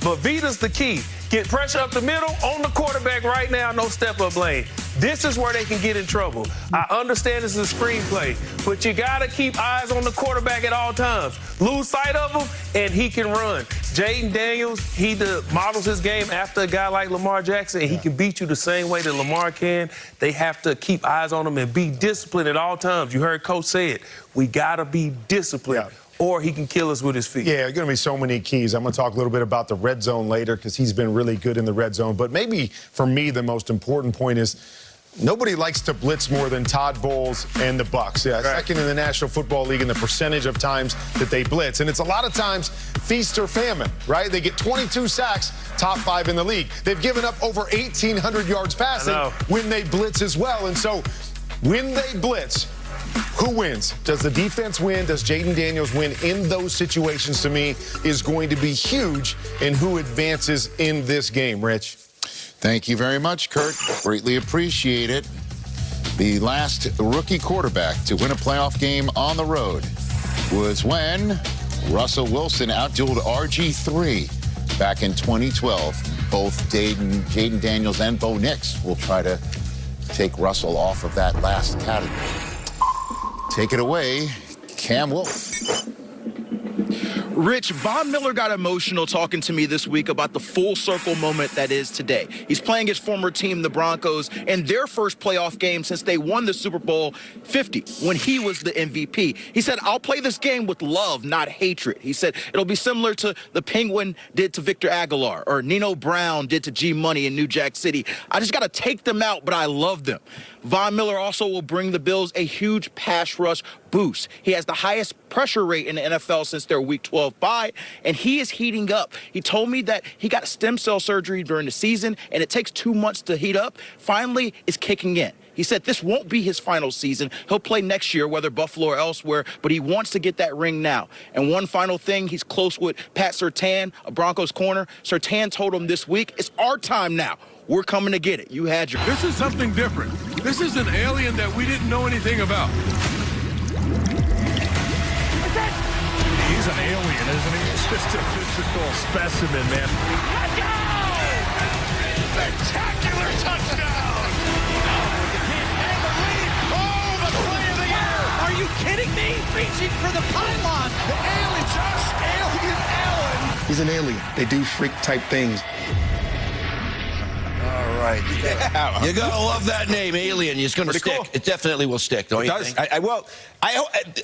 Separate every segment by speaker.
Speaker 1: But Vita's the key. Get pressure up the middle on the quarterback right now, no step-up lane. This is where they can get in trouble. I understand this is a screenplay, but you got to keep eyes on the quarterback at all times. Lose sight of him, and he can run. Jaden Daniels, he models his game after a guy like Lamar Jackson, and he can beat you the same way that Lamar can. They have to keep eyes on him and be disciplined at all times. You heard Coach say it. We got to be disciplined. Yeah. Or he can kill us with his feet.
Speaker 2: Yeah, going to be so many keys. I'm going to talk a little bit about the red zone later because he's been really good in the red zone. But maybe for me, the most important point is nobody likes to blitz more than Todd Bowles and the Bucs. Yeah, right. Second in the National Football League in the percentage of times that they blitz. And it's a lot of times feast or famine, right? They get 22 sacks, top 5 in the league. They've given up over 1,800 yards passing when they blitz as well. And so when they blitz, who wins? Does the defense win? Does Jaden Daniels win in those situations, to me, is going to be huge in who advances in this game, Rich.
Speaker 3: Thank you very much, Kurt. Greatly appreciate it. The last rookie quarterback to win a playoff game on the road was when Russell Wilson outdueled RG3 back in 2012. Both Jaden Daniels and Bo Nix will try to take Russell off of that last category. Take it away, Cam Wolf.
Speaker 4: Rich, Von Miller got emotional talking to me this week about the full circle moment that is today. He's playing his former team, the Broncos, in their first playoff game since they won the Super Bowl 50 when he was the MVP. He said, I'll play this game with love, not hatred. He said, it'll be similar to the Penguin did to Victor Aguilar or Nino Brown did to G Money in New Jack City. I just got to take them out, but I love them. Von Miller also will bring the Bills a huge pass rush boost. He has the highest pressure rate in the NFL since their Week 12 bye, and he is heating up. He told me that he got stem cell surgery during the season, and it takes 2 months to heat up. Finally, it's kicking in. He said this won't be his final season. He'll play next year, whether Buffalo or elsewhere, but he wants to get that ring now. And one final thing, he's close with Pat Surtain, a Broncos corner. Surtain told him this week, it's our time now. We're coming to get it. You had your...
Speaker 5: This is something different. This is an alien that we didn't know anything about.
Speaker 6: He's an alien, isn't he? It's just a physical specimen, man.
Speaker 5: Let's go! Spectacular touchdown!
Speaker 7: And the lead. Oh, the play of the year!
Speaker 8: Are you kidding me? Reaching for the pylon.
Speaker 7: The alien, Josh Alien Allen.
Speaker 9: He's an alien. They do freak-type things.
Speaker 10: All right. Yeah. You gotta love that name, Alien. It's gonna stick. Cool. It definitely will stick, don't you think?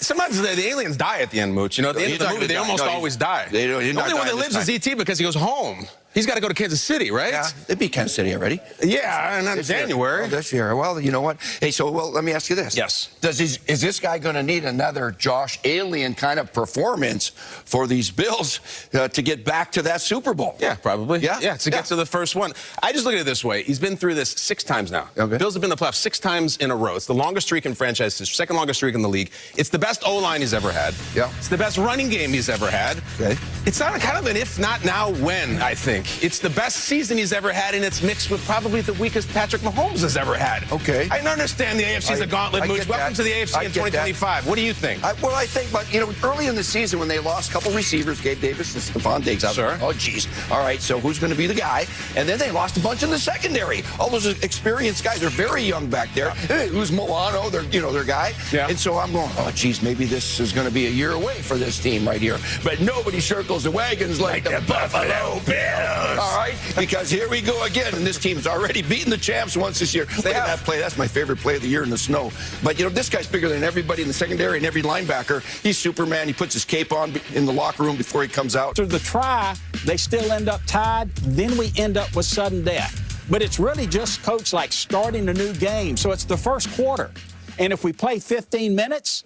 Speaker 11: Sometimes the aliens die at the end, Mooch. You know, at the end of the movie, they almost always die. The only one that lives is E.T. because he goes home. He's got to go to Kansas City, right?
Speaker 10: Yeah, they beat Kansas City already.
Speaker 11: Yeah, and that's January.
Speaker 10: This year. Well, you know what? Hey, so, let me ask you this.
Speaker 11: Yes.
Speaker 10: Is this guy going to need another Josh Alien kind of performance for these Bills to get back to that Super Bowl?
Speaker 11: Yeah, probably.
Speaker 10: Yeah?
Speaker 11: Yeah, to get to the first one. I just look at it this way. He's been through this 6 times now.
Speaker 10: Okay.
Speaker 11: Bills have been in the playoffs 6 times in a row. It's the longest streak in franchise, his second longest streak in the league. It's the best O-line he's ever had.
Speaker 10: Yeah.
Speaker 11: It's the best running game he's ever had.
Speaker 10: Okay.
Speaker 11: It's not kind of an if not now when, I think. It's the best season he's ever had, and it's mixed with probably the weakest Patrick Mahomes has ever had.
Speaker 10: Okay.
Speaker 11: I understand the AFC is a gauntlet, Mooch. Welcome to the AFC in 2025. What do you think?
Speaker 10: I think, but, you know, early in the season when they lost a couple receivers, Gabe Davis and Stephon Diggs.
Speaker 11: Sure.
Speaker 10: Oh, geez. All right, so who's going to be the guy? And then they lost a bunch in the secondary. All those experienced guys are very young back there. Hey, who's Milano? Their guy. Yeah. And so I'm going, oh, geez, maybe this is going to be a year away for this team right here. But nobody circles the wagons like the Buffalo Bills. All right, because here we go again, and this team's already beaten the champs once this year. Look at that play. That's my favorite play of the year in the snow. But, you know, this guy's bigger than everybody in the secondary and every linebacker. He's Superman. He puts his cape on in the locker room before he comes out.
Speaker 8: After the try, they still end up tied. Then we end up with sudden death. But it's really just, Coach, like starting a new game. So it's the first quarter. And if we play 15 minutes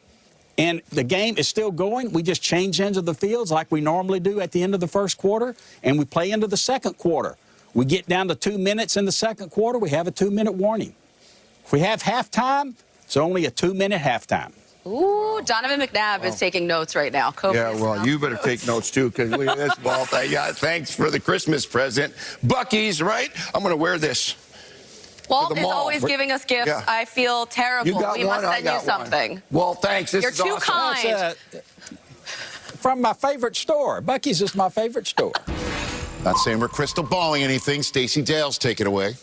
Speaker 8: and the game is still going, we just change ends of the fields like we normally do at the end of the first quarter, and we play into the second quarter. We get down to 2 minutes in the second quarter, we have a 2-minute warning. If we have halftime, it's only a 2-minute halftime.
Speaker 12: Ooh, Donovan McNabb is taking notes right now.
Speaker 10: Yeah, well, you better take notes, too, because look at this ball thing. Yeah, thanks for the Christmas present. Buc-ee's, right? I'm going to wear this.
Speaker 12: Walt is always giving us gifts. Yeah. I feel terrible. We must send you something.
Speaker 10: Well, thanks.
Speaker 12: You're too kind.
Speaker 8: From my favorite store. Buc-ee's is my favorite store.
Speaker 3: Not saying we're crystal balling anything. Stacey Dales, take it away.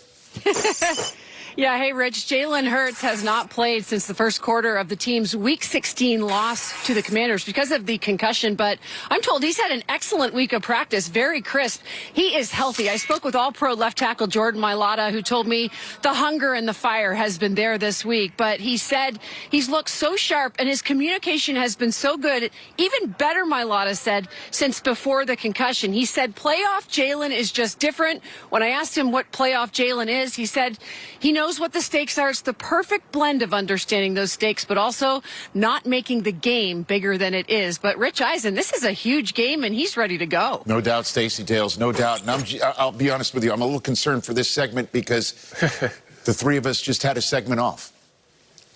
Speaker 13: Yeah, hey, Rich. Jalen Hurts has not played since the first quarter of the team's Week 16 loss to the Commanders because of the concussion, but I'm told he's had an excellent week of practice, very crisp. He is healthy. I spoke with All-Pro left tackle Jordan Mailata, who told me the hunger and the fire has been there this week, but he said he's looked so sharp and his communication has been so good, even better, Mailata said, since before the concussion. He said playoff Jalen is just different. When I asked him what playoff Jalen is, he said he knows what the stakes are. It's the perfect blend of understanding those stakes, but also not making the game bigger than it is. But Rich Eisen, this is a huge game, and he's ready to go.
Speaker 3: No doubt, Stacey Dales, no doubt. And I'll be honest with you, I'm a little concerned for this segment because the three of us just had a segment off.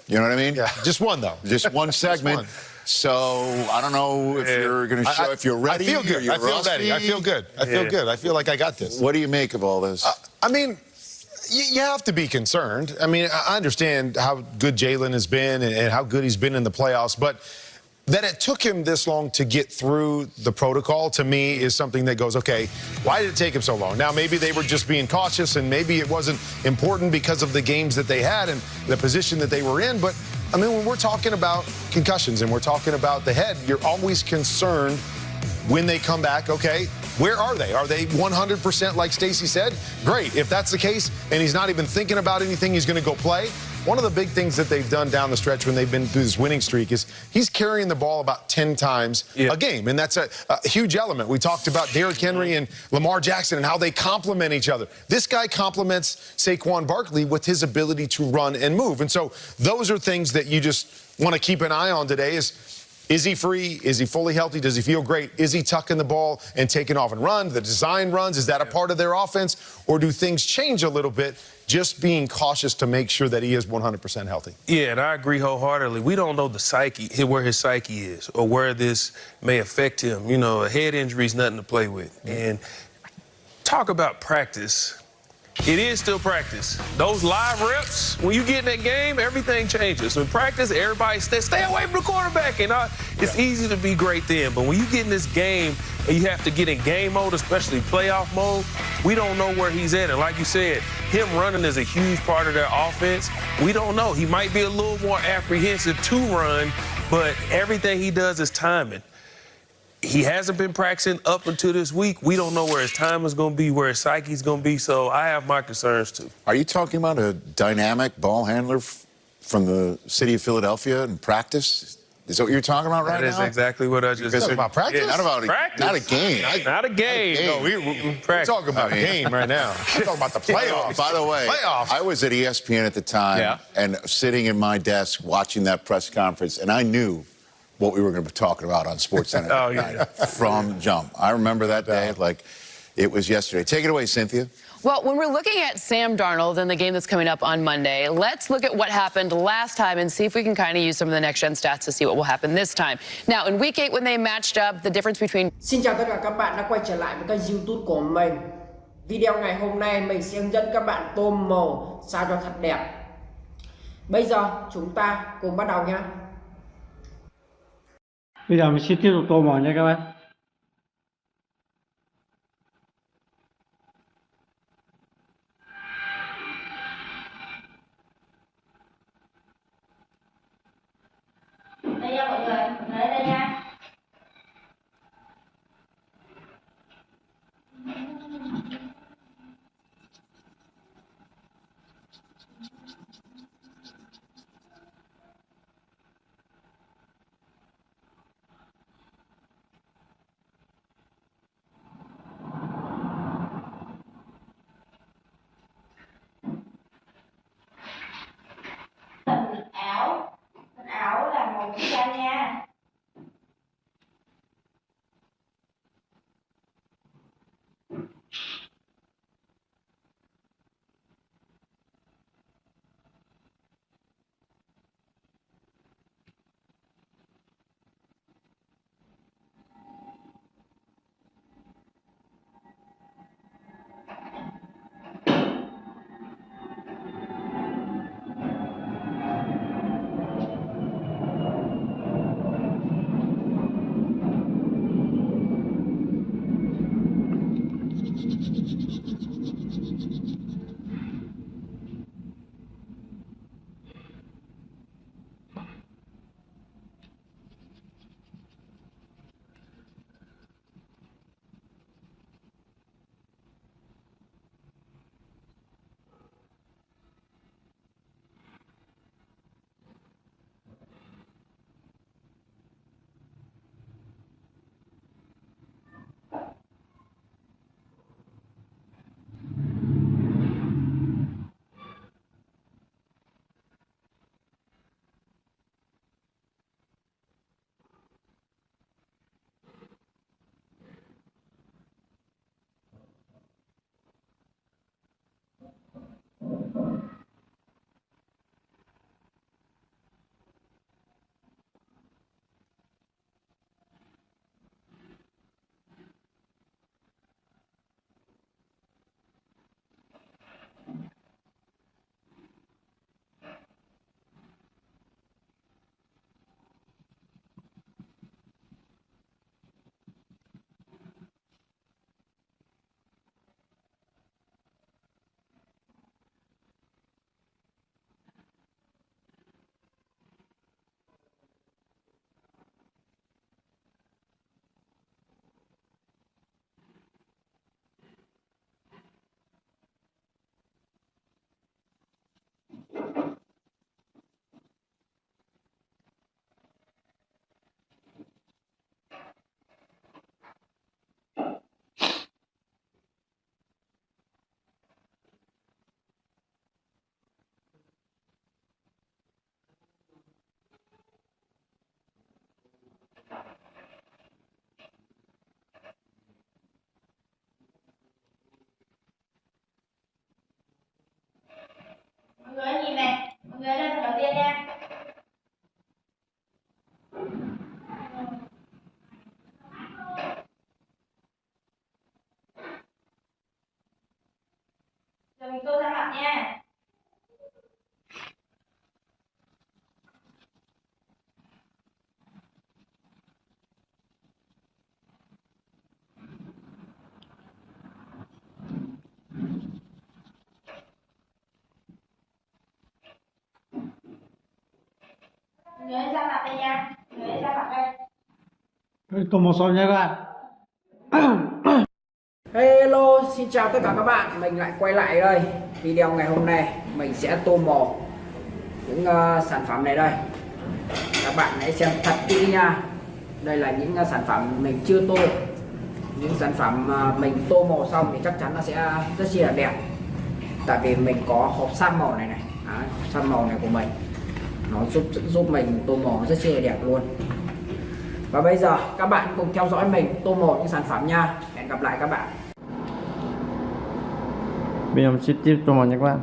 Speaker 3: You know what I mean?
Speaker 2: Yeah, just one, though.
Speaker 3: Just one segment. So I don't know if you're going to show, if you're ready.
Speaker 2: I feel good. I feel ready. I feel good. I feel good. I feel like I got this.
Speaker 3: What do you make of all this?
Speaker 2: I mean, you have to be concerned. I mean, I understand how good Jalen has been and how good he's been in the playoffs, but that it took him this long to get through the protocol, to me, is something that goes, okay, why did it take him so long? Now, maybe they were just being cautious, and maybe it wasn't important because of the games that they had and the position that they were in, but, I mean, when we're talking about concussions and we're talking about the head, you're always concerned when they come back, okay, where are they? Are they 100% like Stacey said? Great. If that's the case and he's not even thinking about anything, he's going to go play. One of the big things that they've done down the stretch when they've been through this winning streak is he's carrying the ball about 10 times a game, and that's a huge element. We talked about Derrick Henry and Lamar Jackson and how they complement each other. This guy complements Saquon Barkley with his ability to run and move, and so those are things that you just want to keep an eye on today. Is he free? Is he fully healthy? Does he feel great? Is he tucking the ball and taking off and run? The design runs, is that a part of their offense? Or do things change a little bit, just being cautious to make sure that he is 100% healthy?
Speaker 1: Yeah, and I agree wholeheartedly. We don't know the psyche, where his psyche is, or where this may affect him. You know, a head injury is nothing to play with. And talk about practice. It is still practice. Those live reps, when you get in that game, everything changes. So in practice, everybody stay away from the quarterback. And it's easy to be great then. But when you get in this game and you have to get in game mode, especially playoff mode, we don't know where he's at. And like you said, him running is a huge part of their offense. We don't know. He might be a little more apprehensive to run, but everything he does is timing. He hasn't been practicing up until this week. We don't know where his time is going to be, where his psyche is going to be, so I have my concerns, too.
Speaker 3: Are you talking about a dynamic ball handler from the city of Philadelphia in practice? Is that what you're talking about right now?
Speaker 1: That is exactly what I just said.
Speaker 2: About practice?
Speaker 3: Yeah, not about
Speaker 1: practice.
Speaker 3: Not a game.
Speaker 1: Not a game.
Speaker 2: No, we're talking about a game right now. We're talking about the playoffs.
Speaker 3: By the way, I was at ESPN at the time and sitting in my desk watching that press conference, and I knew what we were going to be talking about on SportsCenter from jump. I remember that day like it was yesterday. Take it away, Cynthia.
Speaker 12: Well, when we're looking at Sam Darnold and the game that's coming up on Monday, let's look at what happened last time and see if we can kind of use some of the next-gen stats to see what will happen this time. Now, in Week 8, when they matched up, the difference between...
Speaker 14: Xin chào tất cả các bạn đã quay trở lại với kênh YouTube của mình. Video ngày hôm nay mình sẽ hướng dẫn các bạn tô màu sao cho thật đẹp. Bây giờ chúng ta cùng bắt đầu nha.
Speaker 15: Bây giờ mình sẽ tiếp tục tô màu nha các bạn.
Speaker 16: Đây nha mọi người, lấy đây nha. bạn nha. Người ơi, ra mặt đây nha. Người ơi, ra mặt đây.
Speaker 15: Tô màu son nha các bạn.
Speaker 14: Hello, xin chào tất cả các bạn. Mình lại quay lại đây. Video ngày hôm nay mình sẽ tô màu những sản phẩm này đây. Các bạn hãy xem thật kỹ nha. Đây là những sản phẩm mình chưa tô. Những sản phẩm mình tô màu xong thì chắc chắn nó sẽ rất là đẹp. Tại vì mình có hộp sam màu này này. Hộp sam màu này của mình nó giúp mình tô màu rất là đẹp luôn. Và bây giờ các bạn cùng theo dõi mình tô màu những sản phẩm nha. Hẹn gặp lại các bạn.
Speaker 15: Bây giờ mình sẽ tiếp tô màu nha các bạn.